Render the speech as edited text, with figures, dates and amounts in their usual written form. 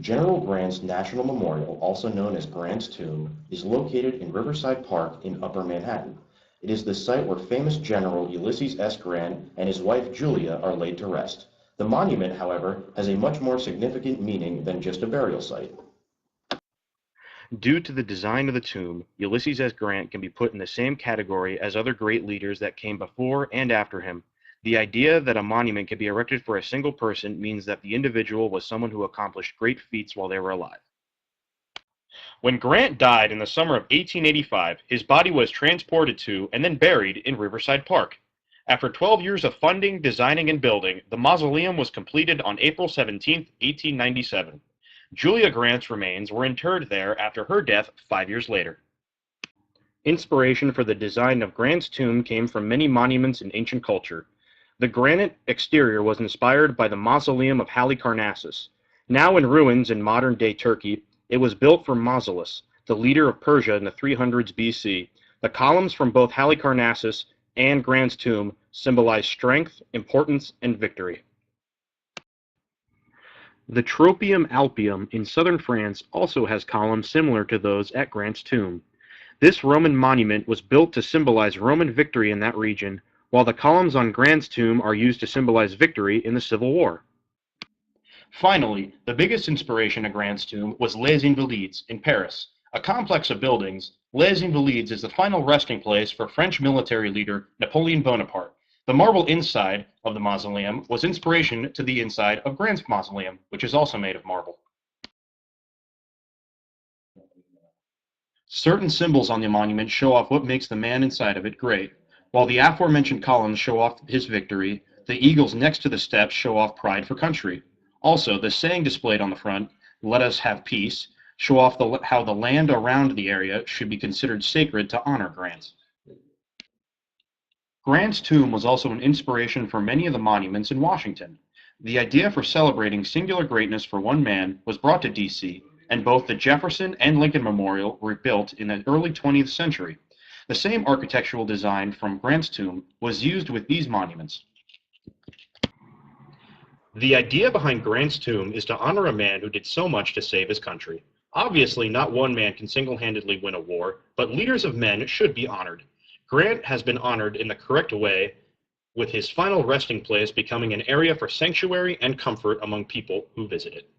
General Grant's National Memorial, also known as Grant's Tomb, is located in Riverside Park in Upper Manhattan. It is the site where famous General Ulysses S. Grant and his wife Julia are laid to rest. The monument, however, has a much more significant meaning than just a burial site. Due to the design of the tomb, Ulysses S. Grant can be put in the same category as other great leaders that came before and after him. The idea that a monument can be erected for a single person means that the individual was someone who accomplished great feats while they were alive. When Grant died in the summer of 1885, his body was transported to and then buried in Riverside Park. After 12 years of funding, designing, and building, the mausoleum was completed on April 17, 1897. Julia Grant's remains were interred there after her death 5 years later. Inspiration for the design of Grant's tomb came from many monuments in ancient culture. The granite exterior was inspired by the mausoleum of Halicarnassus. Now in ruins in modern-day Turkey, it was built for Mausolus, the leader of Persia in the 300s BC. The columns from both Halicarnassus and Grant's tomb symbolize strength, importance, and victory. The Tropium Alpium in southern France also has columns similar to those at Grant's tomb. This Roman monument was built to symbolize Roman victory in that region, while the columns on Grant's tomb are used to symbolize victory in the Civil War. Finally, the biggest inspiration of Grant's tomb was Les Invalides in Paris. A complex of buildings, Les Invalides is the final resting place for French military leader Napoleon Bonaparte. The marble inside of the mausoleum was inspiration to the inside of Grant's mausoleum, which is also made of marble. Certain symbols on the monument show off what makes the man inside of it great. While the aforementioned columns show off his victory, the eagles next to the steps show off pride for country. Also, the saying displayed on the front, "Let us have peace," show off how the land around the area should be considered sacred to honor Grant. Grant's tomb was also an inspiration for many of the monuments in Washington. The idea for celebrating singular greatness for one man was brought to D.C., and both the Jefferson and Lincoln Memorial were built in the early 20th century. The same architectural design from Grant's tomb was used with these monuments. The idea behind Grant's tomb is to honor a man who did so much to save his country. Obviously, not one man can single-handedly win a war, but leaders of men should be honored. Grant has been honored in the correct way, with his final resting place becoming an area for sanctuary and comfort among people who visit it.